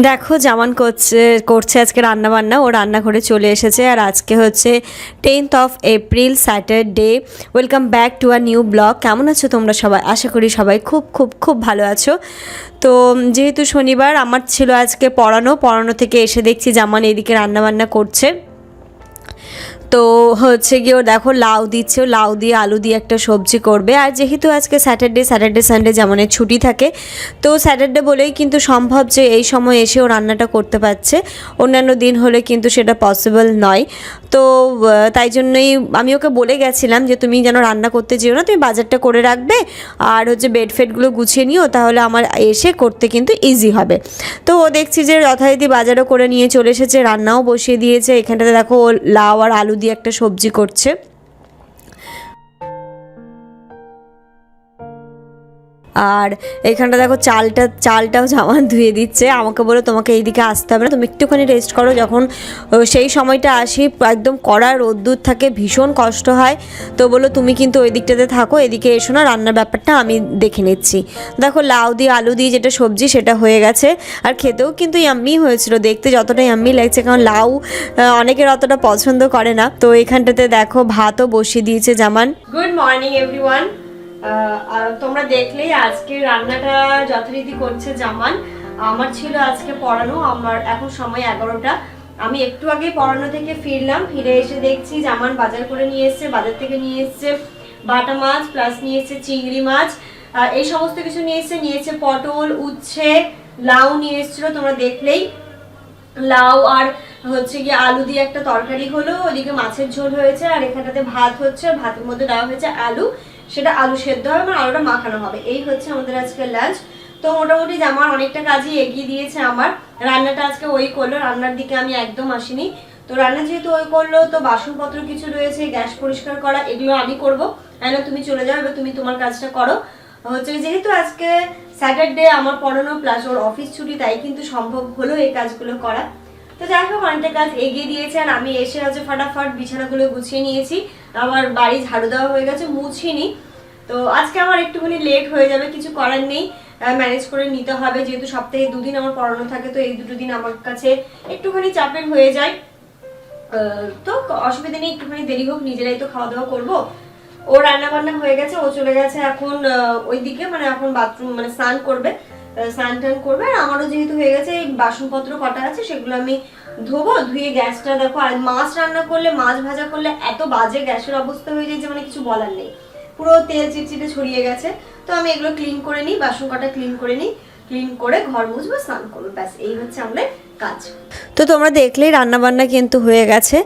দেখো জামান করছে আজকে রান্না বান্না। ও রান্নাঘরে চলে এসেছে। আর আজকে হচ্ছে 10th of April Saturday. Welcome back to a new blog. কেমন আছো তোমরা সবাই? আশা করি সবাই খুব খুব খুব ভালো আছো। তো যেহেতু শনিবার, আমার ছিল আজকে পড়ানো থেকে এসে দেখছি জামান এদিকে রান্নাবান্না করছে। তো হচ্ছে গিয়ে ও দেখো লাউ দিচ্ছে, লাউ দিয়ে আলু দিয়ে একটা সবজি করবে। আর যেহেতু আজকে স্যাটারডে সানডে যেমনের ছুটি থাকে, তো স্যাটারডে বলেই কিন্তু সম্ভব যে এই সময় এসে ও রান্নাটা করতে পারছে। অন্যান্য দিন হলে কিন্তু সেটা পসিবল নয়। তো তাই জন্যই আমি ওকে বলে গেছিলাম যে তুমি যেন রান্না করতে যেও না, তুমি বাজারটা করে রাখবে আর হচ্ছে বেড ফেডগুলো গুছিয়ে নিও, তাহলে আমার এসে করতে কিন্তু ইজি হবে। তো ও দেখছি যে যথারীতি বাজারও করে নিয়ে চলে এসেছে, রান্নাও বসিয়ে দিয়েছে। এখানটাতে দেখো ও লাউ আর আলু দিয়ে একটা সবজি করছে। আর এখানটা দেখো চালটাও জামান ধুয়ে দিচ্ছে। আমাকে বলে তোমাকে এইদিকে আসতে হবে না, তুমি একটুখানি রেস্ট করো। যখন সেই সময়টা আসি একদম কড়া রোদ্দুর থাকে, ভীষণ কষ্ট হয়। তো বলো তুমি কিন্তু ওই দিকটাতে থাকো, এদিকে এসো না, রান্নার ব্যাপারটা আমি দেখে নিচ্ছি। দেখো লাউ দিয়ে আলু দিয়ে যেটা সবজি সেটা হয়ে গেছে। আর খেতেও কিন্তু ইয়াম্মি হয়েছিল, দেখতে যতটা ইয়াম্মি লাগছে, কারণ লাউ অনেকের অতটা পছন্দ করে না। তো এখানটাতে দেখো ভাতও বসিয়ে দিয়েছে জামান। Good morning everyone. তোমরা দেখলেই আজকে রান্নাটা যথারীতি করছে জামান। আমার ছিল আজকে পড়ানো, আমার এখন সময় 11টা। আমি একটু আগে পড়ানো থেকে ফিরলাম, ফিরে এসে দেখছি জামান বাজার করে নিয়ে এসছে। বাজার থেকে নিয়ে এসছে বাটা মাছ, প্লাস নিয়ে এসছে চিংড়ি মাছ, এই সমস্ত কিছু নিয়েছে পটল, উচ্ছে, লাউ নিয়ে এসছিল। তোমরা দেখলেই লাউ আর হচ্ছে গিয়ে আলু দিয়ে একটা তরকারি হলো, ওদিকে মাছের ঝোল হয়েছে। আর এখানটাতে ভাত হচ্ছে, ভাতের মধ্যে দেওয়া হয়েছে আলু, সেটা আলু সেদ্ধ হবে, মানে আলুটা মাখানো হবে। এই হচ্ছে আমাদের আজকে লাঞ্চ। তো মোটামুটি আমার অনেকটা কাজই এগিয়ে দিয়েছে। আমার রান্নাটা আজকে ওই করলো, রান্নার দিকে আমি একদম আসিনি। তো রান্না যেহেতু ওই করলো, তো বাসনপত্র কিছু রয়েছে, গ্যাস পরিষ্কার করা, এগুলো আমি করবো। তাহলে তুমি চলে যাও, এবার তুমি তোমার কাজটা করো। হচ্ছে যেহেতু আজকে স্যাটারডে, আমার পড়ানো প্লাস ওর অফিস ছুটি, তাই কিন্তু সম্ভব হলো এই কাজগুলো করা। তো যাই হোক, অনেকটা কাজ এগিয়ে দিয়েছে। আর আমি এসে হচ্ছে ফাটাফাট বিছানাগুলো গুছিয়ে নিয়েছি। আমার বাড়ি ঝাড়ু দেওয়া হয়ে গেছে, মুছিনি। তো আজকে আমার একটুখানি লেট হয়ে যাবে, কিছু করার নেই, ম্যানেজ করে নিতে হবে। যেহেতু সপ্তাহে 2 দিন আমার পড়ানো থাকে, তো এই 2 দিন আমার কাছে একটুখানি চাপের হয়ে যায়। তো অসুবিধা নেই, একটুখানি দেরি হোক, নিজেরাই তো খাওয়া দাওয়া করবো। ও রান্না বান্না হয়ে গেছে, ও চলে গেছে এখন ওইদিকে, মানে এখন বাথরুম, মানে স্নান করবে, স্নান টান করবে। আর আমারও যেহেতু হয়ে গেছে, এই বাসনপত্র কটা আছে সেগুলো আমি ধোবো। ধুয়ে গ্যাসটা দেখো, আর মাছ রান্না করলে, মাছ ভাজা করলে এত বাজে গ্যাসের অবস্থা হয়ে যায় যে মানে কিছু বলার নেই, পুরো তেল চিটচিটে ছড়িয়ে গেছে। তো আমি এগুলো ক্লিন করে নিই, বাসন কটা ক্লিন করে নিই, ক্লিন করে ঘর মুছবো, স্নান করবো, ব্যাস এই হচ্ছে আমাদের কাজ। তো তোমরা দেখলেই রান্নাবান্না কিন্তু হয়ে গেছে,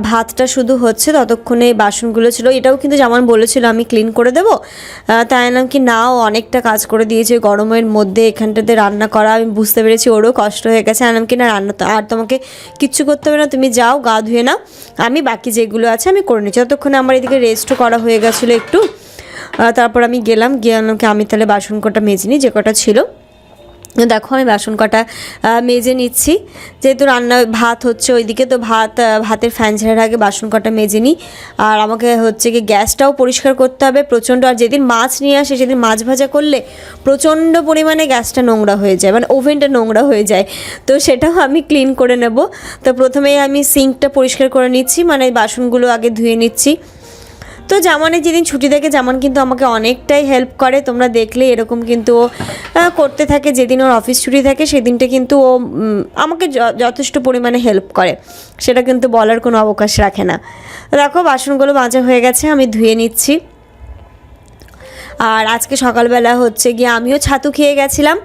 ভাতটা শুধু হচ্ছে, ততক্ষণে এই বাসনগুলো ছিল। এটাও কিন্তু যেমন বলেছিল আমি ক্লিন করে দেবো, তাই নাম কি নাও অনেকটা কাজ করে দিয়েছে গরমের মধ্যে এখানটাতে রান্না করা। আমি বুঝতে পেরেছি ওরও কষ্ট হয়ে গেছে। আনাম কি না রান্না তো আর তোমাকে কিচ্ছু করতে হবে না, তুমি যাও গা ধুয়ে নাও, আমি বাকি যেগুলো আছে আমি করে নিচ্ছি। ততক্ষণে আমার এদিকে রেস্টও করা হয়ে গেছিলো একটু। তারপর আমি গিয়ে আমি তাহলে বাসন কটা মেজে নিই, যে কটা ছিল। দেখো আমি বাসন কটা মেজে নিচ্ছি, যেহেতু ভাত হচ্ছে ওইদিকে। তো ভাতের ফ্যান ঝাড়ার আগে বাসন কটা মেজে নিই। আর আমাকে হচ্ছে কি গ্যাসটাও পরিষ্কার করতে হবে প্রচণ্ড। আর যেদিন মাছ নিয়ে আসে, সেদিন মাছ ভাজা করলে প্রচণ্ড পরিমাণে গ্যাসটা নোংরা হয়ে যায়, মানে ওভেনটা নোংরা হয়ে যায়। তো সেটাও আমি ক্লিন করে নেব। তো প্রথমেই আমি সিঙ্কটা পরিষ্কার করে নিচ্ছি, মানে বাসনগুলো আগে ধুয়ে নিচ্ছি। তো জামানের যেদিন ছুটি থাকে, জামান কিন্তু আমাকে অনেকটাই হেল্প করে। তোমরা দেখলে এরকম কিন্তু ও করতে থাকে। যেদিন ওর অফিস ছুটি থাকে সেদিনটা কিন্তু ও আমাকে যথেষ্ট পরিমাণে হেল্প করে, সেটা কিন্তু বলার কোনো অবকাশ রাখে না। দেখো বাসনগুলো মাজা হয়ে গেছে, আমি ধুয়ে নিচ্ছি। আর আজকে সকালবেলা হচ্ছে গিয়ে আমিও ছাতু খেয়ে গেছিলাম,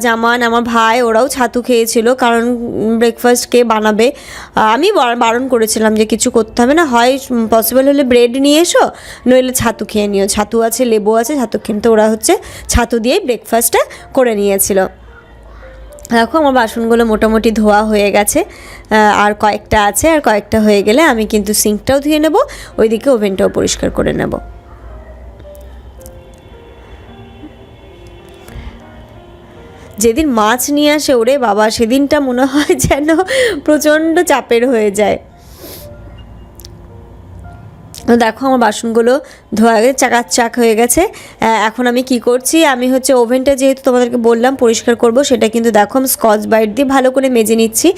জামান, আমার ভাই, ওরাও ছাতু খেয়েছিল। কারণ ব্রেকফাস্ট কে বানাবে, আমি বারণ করেছিলাম যে কিছু করতে হবে না, হয় পসিবল হলে ব্রেড নিয়ে এসো, নইলে ছাতু খেয়ে নিও, ছাতু আছে, লেবু আছে, ছাতু কিন্তু ওরা হচ্ছে ছাতু দিয়েই ব্রেকফাস্টটা করে নিয়েছিল। দেখো আমার বাসনগুলো মোটামুটি ধোয়া হয়ে গেছে, আর কয়েকটা আছে, আর কয়েকটা হয়ে গেলে আমি কিন্তু সিঙ্কটাও ধুয়ে নেব, ওইদিকে ওভেনটাও পরিষ্কার করে নেব। যেদিন মাছ নিয়ে আসে, ওরে বাবা, সেদিনটা মনে হয় যেন প্রচণ্ড চাপের হয়ে যায়। তো দেখো আমার বাসনগুলো ধোয়া গেছে, চাকাচাক হয়ে গেছে। এখন আমি কি করছি, আমি হচ্ছে ওভেনটা যেহেতু তোমাদেরকে বললাম পরিষ্কার করব, সেটা কিন্তু দেখো আমি স্কচ ব্রাইট দিয়ে ভালো করে মেজে নিচ্ছি।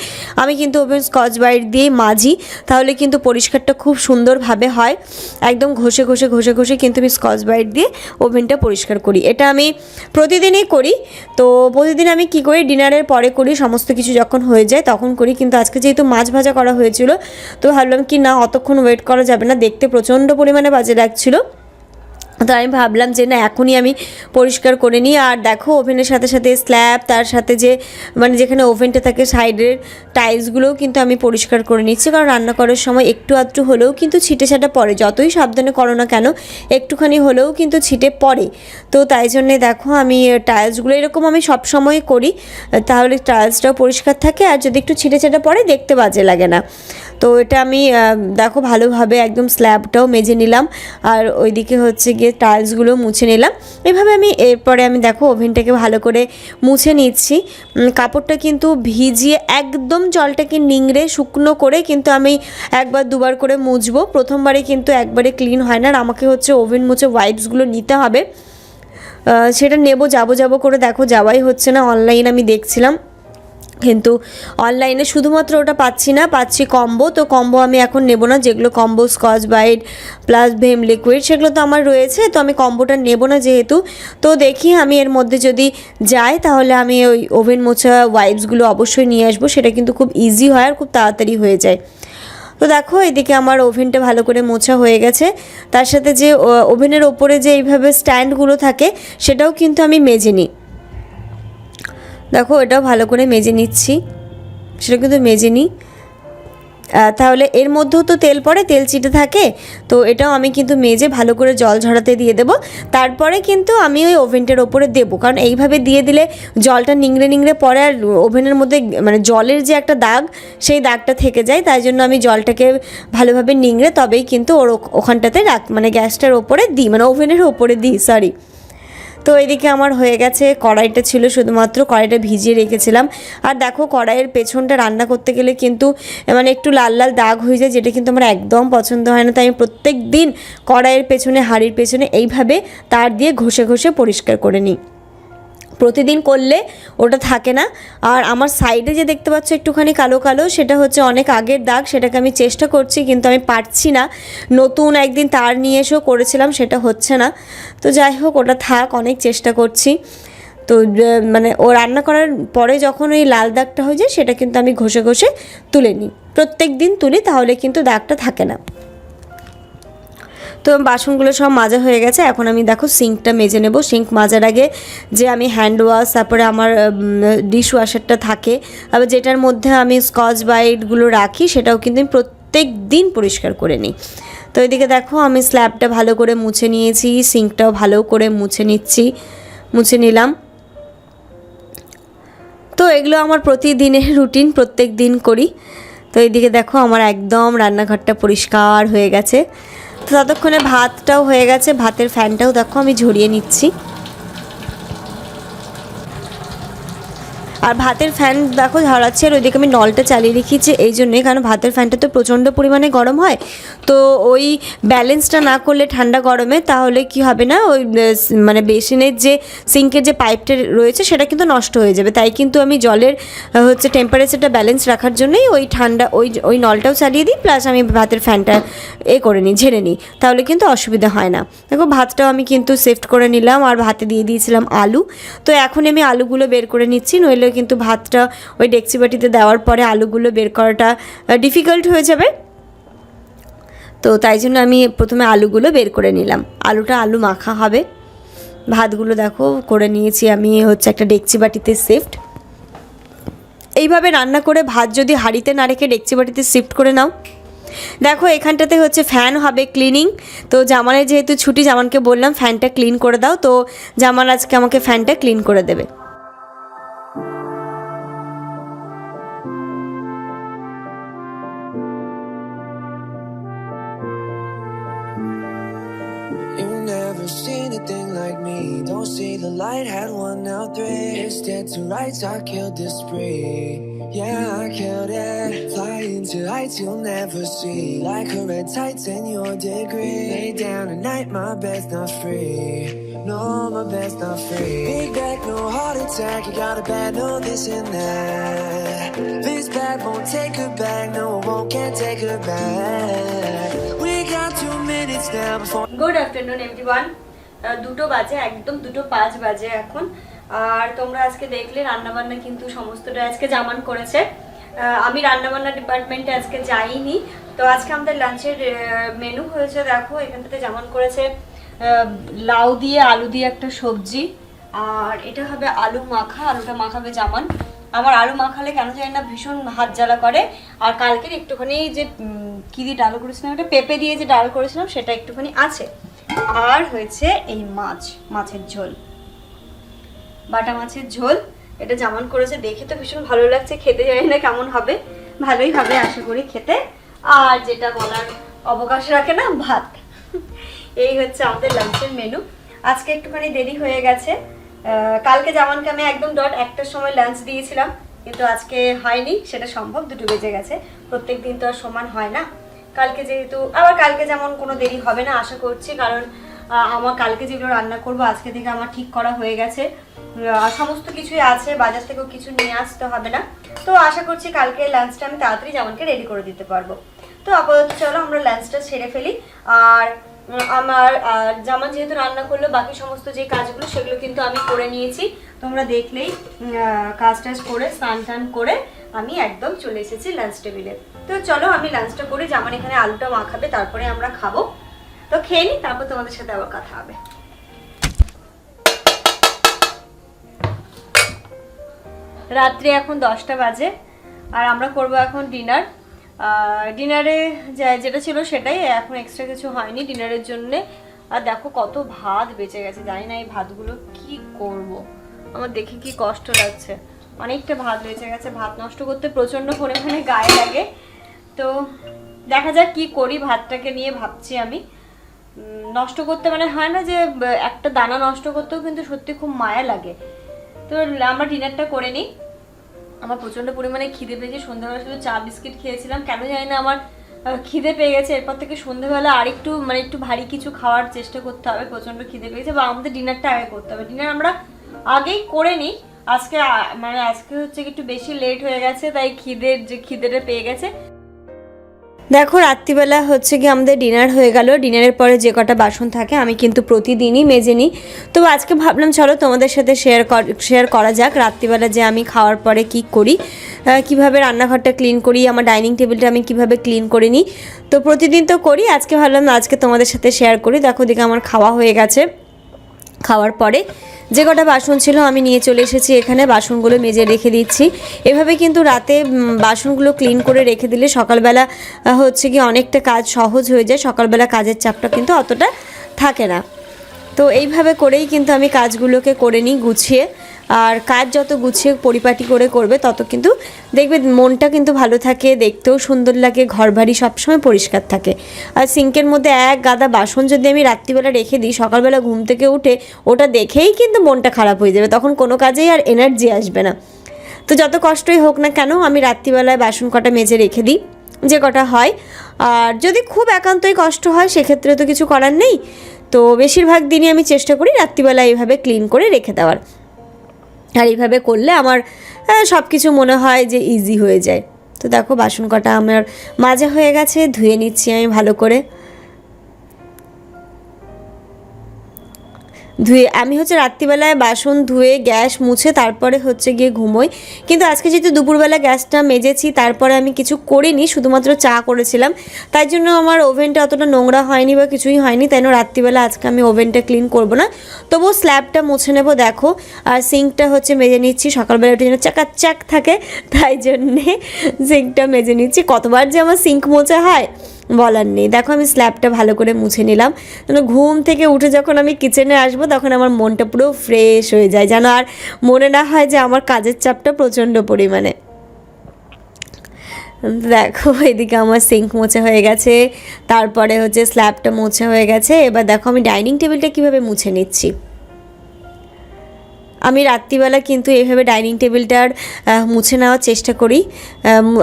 আমি কিন্তু ওভেন স্কচ ব্রাইট দিয়েই মাজি, তাহলে কিন্তু পরিষ্কারটা খুব সুন্দরভাবে হয়। একদম ঘষে ঘষে ঘষে ঘষে কিন্তু আমি স্কচ ব্রাইট দিয়ে ওভেনটা পরিষ্কার করি। এটা আমি প্রতিদিনই করি। তো প্রতিদিন আমি কি করি, ডিনারের পরে করি, সমস্ত কিছু যখন হয়ে যায় তখন করি। কিন্তু আজকে যেহেতু মাছ ভাজা করা হয়েছিল, তো ভাবলাম কি না অতক্ষণ ওয়েট করা যাবে না, দেখতে প্রচণ্ড পরিমাণে বাজে লাগছিল। তো আমি ভাবলাম যে না এখনই আমি পরিষ্কার করে নিই। আর দেখো ওভেনের সাথে সাথে স্ল্যাব, তার সাথে যে মানে যেখানে ওভেনটা থাকে সাইডের টাইলসগুলোও কিন্তু আমি পরিষ্কার করে নিচ্ছি, কারণ রান্না করার সময় একটু আধটু হলেও কিন্তু ছিটে ছাটা পড়ে, যতই সাবধানে করো না কেন একটুখানি হলেও কিন্তু ছিটে পড়ে। তো তাই জন্যে দেখো আমি টাইলসগুলো এরকম আমি সব সময় করি, তাহলে টাইলসটাও পরিষ্কার থাকে, আর যদি একটু ছিটে ছাটা পড়ে দেখতে বাজে লাগে না। তো এটা আমি দেখো ভালোভাবে একদম স্ল্যাবটাও মেজে নিলাম, আর ওইদিকে হচ্ছে গিয়ে টাইলসগুলো মুছে নিলাম। এভাবে আমি এরপরে আমি দেখো ওভেনটাকে ভালো করে মুছে নিচ্ছি। কাপড়টা কিন্তু ভিজিয়ে একদম জলটাকে নিংড়ে শুকনো করে কিন্তু আমি একবার দুবার করে মুছবো। প্রথমবারে কিন্তু একবারে ক্লিন হয় না, আর আমাকে হচ্ছে ওভেন মুছে ওয়াইপসগুলো নিতে হবে। সেটা নেব যাবো করে দেখো যাওয়াই হচ্ছে না। অনলাইন আমি দেখছিলাম, কিন্তু অনলাইনে শুধুমাত্র ওটা পাচ্ছি না, পাচ্ছি কম্বো। তো কম্বো আমি এখন নেব না, যেগুলো combo Scotch Brite plus Vim liquid সেগুলো তো আমার রয়েছে, তো আমি কম্বোটা নেব না যেহেতু। তো দেখি আমি এর মধ্যে যদি যাই তাহলে আমি ওই ওভেন মোছা ওয়াইপসগুলো অবশ্যই নিয়ে আসবো, সেটা কিন্তু খুব ইজি হয় আর খুব তাড়াতাড়ি হয়ে যায়। তো দেখো এদিকে আমার ওভেনটা ভালো করে মোছা হয়ে গেছে, তার সাথে যে ওভেনের ওপরে যে এইভাবে স্ট্যান্ডগুলো থাকে সেটাও কিন্তু আমি মেজে নিই। দেখো এটাও ভালো করে মেজে নিচ্ছি, সেটা কিন্তু মেজে নিই, তাহলে এর মধ্যেও তো তেল পড়ে, তেল চিটে থাকে। তো এটাও আমি কিন্তু মেজে ভালো করে জল ঝরাতে দিয়ে দেবো, তারপরে কিন্তু আমি ওই ওভেনটার ওপরে দেবো, কারণ এইভাবে দিয়ে দিলে জলটা নিংড়ে নিংড়ে পড়ে আর ওভেনের মধ্যে মানে জলের যে একটা দাগ সেই দাগটা থেকে যায়। তাই জন্য আমি জলটাকে ভালোভাবে নিংড়ে তবেই কিন্তু ওর ওখানটাতে মানে গ্যাসটার ওপরে দিই, মানে ওভেনের ওপরে দিই, সরি। তো এদিকে আমার হয়ে গেছে, কড়াইটা ছিল শুধুমাত্র, কড়াইটা ভিজিয়ে রেখেছিলাম। আর দেখো কড়াইয়ের পেছনটা রান্না করতে গেলে কিন্তু মানে একটু লাল লাল দাগ হয়ে যায়, যেটা কিন্তু আমার একদম পছন্দ হয় না। তাই আমি প্রত্যেক দিন কড়াইয়ের পেছনে, হাঁড়ির পেছনে এইভাবে তার দিয়ে ঘষে ঘষে পরিষ্কার করে নিই। প্রতিদিন করলে ওটা থাকে না। আর আমার সাইডে যে দেখতে পাচ্ছ একটুখানি কালো কালো, সেটা হচ্ছে অনেক আগের দাগ, সেটাকে আমি চেষ্টা করছি কিন্তু আমি পারছি না। নতুন একদিন তার নিয়ে এসেও করেছিলাম, সেটা হচ্ছে না। তো যাই হোক ওটা থাক, অনেক চেষ্টা করছি। তো মানে ও রান্না করার পরে যখন ওই লাল দাগটা হয়ে যায় সেটা কিন্তু আমি ঘষে ঘষে তুলে নিই, প্রত্যেক দিন তুলি, তাহলে কিন্তু দাগটা থাকে না। তো বাসনগুলো সব মাজা হয়ে গেছে, এখন আমি দেখো সিঙ্কটা মেজে নেব। সিঙ্ক মাজার আগে যে আমি হ্যান্ড ওয়াশ, তারপরে আমার ডিশ ওয়াশারটা থাকে, আবার যেটার মধ্যে আমি স্কচ ব্রাইটগুলো রাখি সেটাও কিন্তু আমি প্রত্যেক দিন পরিষ্কার করে নিই। তো এদিকে দেখো আমি স্ল্যাবটা ভালো করে মুছে নিয়েছি, সিঙ্কটাও ভালো করে মুছে নিলাম। তো এগুলো আমার প্রতিদিনের রুটিন, প্রত্যেক দিন করি। তো এইদিকে দেখো আমার একদম রান্নাঘরটা পরিষ্কার হয়ে গেছে। তো ততক্ষণে ভাতটাও হয়ে গেছে, ভাতের ফ্যানটাও দেখো আমি ঝরিয়ে নিচ্ছি। আর ভাতের ফ্যান দেখো ঝরাচ্ছে, আর ওইদিকে আমি নলটা চালিয়ে রেখেছি এই জন্যে, কারণ ভাতের ফ্যানটা তো প্রচণ্ড পরিমাণে গরম হয়। তো ওই ব্যালেন্সটা না করলে ঠান্ডা গরমে তাহলে কি হবে না, ওই মানে বেসিনের যে সিঙ্কের যে পাইপটা রয়েছে সেটা কিন্তু নষ্ট হয়ে যাবে। তাই কিন্তু আমি জলের হচ্ছে টেম্পারেচারটা ব্যালেন্স রাখার জন্যই ওই ঠান্ডা ওই নলটাও চালিয়ে দিই, প্লাস আমি ভাতের ফ্যানটা করে নিই, ঝেড়ে নিই, তাহলে কিন্তু অসুবিধা হয় না। দেখো ভাতটাও আমি কিন্তু সেফট করে নিলাম, আর ভাতে দিয়ে দিয়েছিলাম আলু। তো এখন আমি আলুগুলো বের করে নিচ্ছি, নইলে কিন্তু ভাতটা ওই ডেকচি বাটিতে দেওয়ার পরে আলুগুলো বের করাটা ডিফিকাল্ট হয়ে যাবে। তো তাই জন্য আমি প্রথমে আলুগুলো বের করে নিলাম, আলু মাখা হবে। ভাতগুলো দেখো করে নিয়েছি আমি হচ্ছে একটা ডেকচি বাটিতে শিফট। এইভাবে রান্না করে ভাত যদি হাঁড়িতে না রেখে ডেকচি বাটিতে শিফট করে নাও। দেখো এখানটাতে হচ্ছে ফ্যান হবে ক্লিনিং। তো জামানের যেহেতু ছুটি, জামানকে বললাম ফ্যানটা ক্লিন করে দাও, তো জামান আজকে আমাকে ফ্যানটা ক্লিন করে দেবে। You've never seen it think like me. Don't see the light, had one, now three. It's dead to rights, I killed this spree. Yeah, I killed it. Flying to heights you'll never see. Like a red tights in your degree. Lay down at night, my bed's not free. No, my bed's not free. Big back, no heart attack. You got a bad, no this and that. This bad won't take her back. No, it won't, can't take her back. We got 2 minutes now before. Good afternoon everyone. 2টো বাজে, একদম 2:05 বাজে এখন। আর তোমরা আজকে দেখলে রান্নাবান্না কিন্তু সমস্তটা আজকে জামান করেছে। আমি রান্নাবান্না ডিপার্টমেন্টে আজকে যাইনি। তো আজকে আমাদের লাঞ্চের মেনু হয়েছে, দেখো এখানটাতে জামান করেছে লাউ দিয়ে আলু দিয়ে একটা সবজি, আর এটা হবে আলু মাখা। আলুটা মাখাবে জামান। আমার আলু মাখালে কেন জানি না ভীষণ হাত জ্বালা করে। আর কালকের একটুখানি যে কী দিয়ে ডাল করেছিলাম, এটা পেঁপে দিয়ে যে ডাল করেছিলাম সেটা একটুখানি আছে। আর হয়েছে এই মাছের ঝোল, বাটা মাছের ঝোল। এটা জামান করেছে, দেখে তো ভীষণ ভালো লাগছে, খেতে জানি না কেমন হবে, ভালোই হবে আশা করি খেতে। আর যেটা বলার অবকাশ রাখে না, ভাত। এই হচ্ছে আমাদের লাঞ্চের মেনু। আজকে একটুখানি দেরি হয়ে গেছে। কালকে জামানকে আমি একদম ডট 1টার সময় লাঞ্চ দিয়েছিলাম, কিন্তু আজকে হয়নি, সেটা সম্ভব 2টো বেজে গেছে। প্রত্যেক দিন তো আর সমান হয় না। কালকে যেহেতু আবার কালকে যেমন কোনো দেরি হবে না আশা করছি, কারণ আমার কালকে যেগুলো রান্না করব আজকে থেকে আমার ঠিক করা হয়ে গেছে। সমস্ত কিছুই আছে, বাজার থেকেও কিছু নিয়ে আসতে হবে না। তো আশা করছি কালকে লাঞ্চটা আমি তাড়াতাড়ি জামানকে রেডি করে দিতে পারবো। তো আপাতত চলো আমরা লাঞ্চটা সেরে ফেলি। আর আমার জামান যেহেতু রান্না করলো, বাকি সমস্ত যে কাজগুলো সেগুলো কিন্তু আমি করে নিয়েছি। তোমরা দেখলেই কাজ টাজ করে স্নান টান করে আমি একদম চলে এসেছি লাঞ্চ টেবিলে। তো চলো আমি লাঞ্চটা করি, জামান এখানে আলুটা মাখাবে, তারপরে আমরা খাবো। তো খেয়ে নিই, তারপর তোমাদের সাথে আবার কথা হবে। রাত্রি এখন 10টা বাজে, আর আমরা করব এখন ডিনার। ডিনারে যেটা ছিল সেটাই, এখন এক্সট্রা কিছু হয়নি ডিনারের জন্যে। আর দেখো কত ভাত বেঁচে গেছে, জানি না এই ভাতগুলো কি করব, আমার দেখে কি কষ্ট লাগছে। অনেকটা ভাত বেঁচে গেছে, ভাত নষ্ট করতে প্রচণ্ড পরিমাণে গায়ে লাগে। তো দেখা যাক কি করি, ভাতটাকে নিয়ে ভাবছি আমি। নষ্ট করতে মানে হয় না যে একটা দানা নষ্ট করতেও কিন্তু সত্যি খুব মায়া লাগে। তো আমরা ডিনারটা করে নিই। আমার প্রচণ্ড পরিমাণে খিদে পেয়েছে, সন্ধ্যাবেলা শুধু চা বিস্কিট খেয়েছিলাম, কেন জানি না আমার খিদে পেয়ে গেছে। এরপর থেকে সন্ধ্যাবেলা আরেকটু মানে একটু ভারী কিছু খাওয়ার চেষ্টা করতে হবে, প্রচণ্ড খিদে পেয়েছে। বা আমাদের ডিনারটা আগে করতে হবে, ডিনার আমরা আগেই করে নিই। আজকে হচ্ছে কি একটু বেশি লেট হয়ে গেছে, তাই খিদেটা পেয়ে গেছে। দেখো রাত্রিবেলা হচ্ছে কি আমাদের ডিনার হয়ে গেল। ডিনারের পরে যে কটা বাসন থাকে আমি কিন্তু প্রতিদিনই মেজে নিই। তো আজকে ভাবলাম চলো তোমাদের সাথে শেয়ার করা যাক রাত্রিবেলা যে আমি খাওয়ার পরে কি করি, কিভাবে রান্নাঘরটা ক্লিন করি, আমার ডাইনিং টেবিলটা আমি কিভাবে ক্লিন করে নিই। তো প্রতিদিন তো করি, আজকে ভাবলাম আজকে তোমাদের সাথে শেয়ার করি। দেখো দিকে আমার খাওয়া হয়ে গেছে। খাওয়ার পরে যে কটা বাসন ছিল আমি নিয়ে চলে এসেছি এখানে, বাসনগুলো মেজে রেখে দিচ্ছি। এভাবে কিন্তু রাতে বাসনগুলো ক্লিন করে রেখে দিলে সকালবেলা হচ্ছে কি অনেকটা কাজ সহজ হয়ে যায়, সকালবেলা কাজের চাপটা কিন্তু অতটা থাকে না। তো এইভাবে করেই কিন্তু আমি কাজগুলোকে করে নিই গুছিয়ে। আর কাজ যত গুছিয়ে পরিপাটি করে করবে তত কিন্তু দেখবে মনটা কিন্তু ভালো থাকে, দেখতেও সুন্দর লাগে, ঘর বাড়ি সবসময় পরিষ্কার থাকে। আর সিঙ্কের মধ্যে এক গাদা বাসন যদি আমি রাত্রিবেলা রেখে দিই, সকালবেলা ঘুম থেকে উঠে ওটা দেখেই কিন্তু মনটা খারাপ হয়ে যাবে, তখন কোনো কাজেই আর এনার্জি আসবে না। তো যত কষ্টই হোক না কেন আমি রাত্রিবেলায় বাসন কটা মেজে রেখে দিই, যে কটা হয়। আর যদি খুব একান্তই কষ্ট হয় সেক্ষেত্রে তো কিছু করার নেই। তো বেশিরভাগ দিনই আমি চেষ্টা করি রাত্রিবেলা এইভাবে ক্লিন করে রেখে দেওয়ার। আর এইভাবে করলে আমার সব কিছু মনে হয় যে ইজি হয়ে যায়। তো দেখো বাসন কটা আমার মাজা হয়ে গেছে, ধুয়ে নিচ্ছি আমি ভালো করে। আমি হচ্ছে রাত্রিবেলায় বাসন ধুয়ে গ্যাস মুছে তারপরে হচ্ছে গিয়ে ঘুমোই। কিন্তু আজকে যেহেতু দুপুরবেলা গ্যাসটা মেজেছি, তারপরে আমি কিছু করিনি, শুধুমাত্র চা করেছিলাম, তাই জন্য আমার ওভেনটা অতটা নোংরা হয়নি বা কিছুই হয়নি। তাই জন্য রাত্রিবেলা আজকে আমি ওভেনটা ক্লিন করব না, তবুও স্ল্যাবটা মুছে নেব। দেখো আর সিঙ্কটা হচ্ছে মেজে নিচ্ছি, সকালবেলা একটু যেন চাকাচাক থাকে তাই জন্যে সিঙ্কটা মেজে নিচ্ছি। কতবার যে আমার সিঙ্ক মোছা হয় বলার নেই। দেখো আমি স্ল্যাবটা ভালো করে মুছে নিলাম। ঘুম থেকে উঠে যখন আমি কিচেনে আসবো তখন আমার মনটা পুরো ফ্রেশ হয়ে যায়, যেন আর মনে না হয় যে আমার কাজের চাপটা প্রচণ্ড পরিমাণে। দেখো এদিকে আমার সিঙ্ক মোছা হয়ে গেছে, তারপরে হচ্ছে স্ল্যাবটা মোছা হয়ে গেছে। এবার দেখো আমি ডাইনিং টেবিলটা কীভাবে মুছে নিচ্ছি। আমি রাত্রিবেলা কিন্তু এইভাবে ডাইনিং টেবিলটার মুছে নেওয়ার চেষ্টা করি।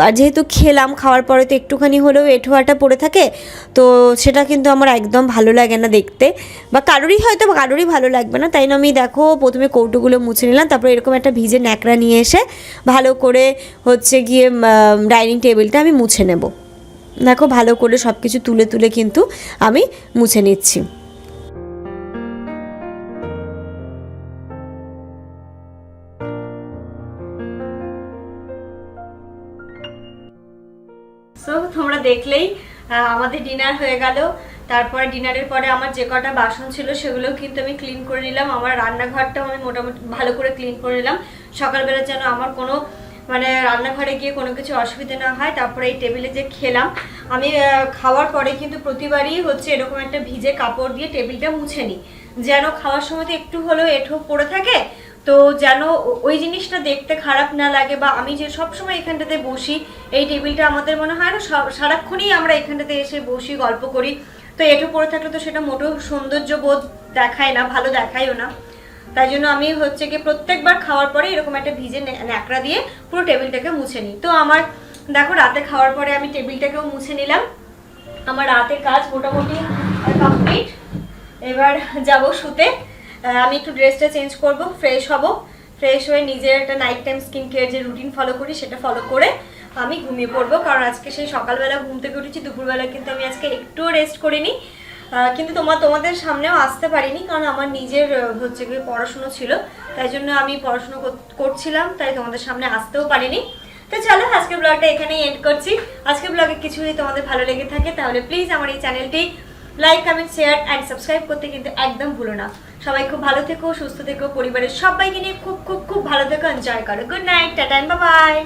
আর যেহেতু খেলাম, খাওয়ার পরে তো একটুখানি হলেও এঁঠোয়াটা পড়ে থাকে, তো সেটা কিন্তু আমার একদম ভালো লাগে না দেখতে, বা কারোরই ভালো লাগবে না। তাই না আমি দেখো প্রথমে কৌটোগুলো মুছে নিলাম, তারপরে এরকম একটা ভিজে ন্যাকড়া নিয়ে এসে ভালো করে হচ্ছে গিয়ে ডাইনিং টেবিলটা আমি মুছে নেব। দেখো ভালো করে সব কিছু তুলে তুলে কিন্তু আমি মুছে নিচ্ছি। সো তোমরা দেখলেই আমাদের ডিনার হয়ে গেল। তারপরে ডিনারের পরে আমার যে কটা বাসন ছিল সেগুলো কিন্তু আমি ক্লিন করে নিলাম। আমার রান্নাঘরটাও আমি মোটামুটি ভালো করে ক্লিন করে নিলাম সকালবেলা, যেন আমার কোনো মানে রান্নাঘরে গিয়ে কোনো কিছু অসুবিধা না হয়। তারপরে এই টেবিলে যে খেলাম, আমি খাওয়ার পরে কিন্তু প্রতিবারই হচ্ছে এরকম একটা ভিজে কাপড় দিয়ে টেবিলটা মুছে নিই, যেন খাওয়ার সময় তো একটু হলেও এঁঠো পড়ে থাকে, তো যেন ওই জিনিসটা দেখতে খারাপ না লাগে। বা আমি যে সবসময় এখানটাতে বসি, এই টেবিলটা আমাদের মনে হয় না সারাক্ষণই আমরা এখানটাতে এসে বসি, গল্প করি, তো এঁঠো পড়ে থাকলে তো সেটা মোটেও সৌন্দর্য বোধ দেখায় না, ভালো দেখায়ও না। তাই জন্য আমি হচ্ছে কি প্রত্যেকবার খাওয়ার পরে এরকম একটা ভিজে ন্যাকড়া দিয়ে পুরো টেবিলটাকে মুছে নিই। তো আমার দেখো রাতে খাওয়ার পরে আমি টেবিলটাকেও মুছে নিলাম। আমার রাতের কাজ মোটামুটি কমপ্লিট। এবার যাব শুতে। আমি একটু ড্রেসটা চেঞ্জ করব, ফ্রেশ হব, ফ্রেশ হয়ে নিজের একটা নাইট টাইম স্কিন কেয়ার যে রুটিন ফলো করি সেটা ফলো করে আমি ঘুমিয়ে পড়বো। কারণ আজকে সেই সকালবেলা ঘুম থেকে উঠেছি, দুপুরবেলা কিন্তু আমি আজকে একটুও রেস্ট করিনি। কিন্তু তোমাদের সামনেও আসতে পারিনি, কারণ আমার নিজের হচ্ছে গিয়ে পড়াশুনো ছিল, তাই জন্য আমি পড়াশুনো করছিলাম, তাই তোমাদের সামনে আসতেও পারিনি। তো চলো আজকের ব্লগটা এখানেই এন্ড করছি। আজকের ব্লগে কিছু যদি তোমাদের ভালো লেগে থাকে তাহলে প্লিজ আমার এই চ্যানেলটি like, comment, share and subscribe করতে কিন্তু একদম ভুলো না। সবাই খুব ভালো থেকো, সুস্থ থেকো, পরিবারের সবাইকে নিয়ে খুব খুব খুব ভালো থেকো, এনজয় করো। Good night, tata, bye bye.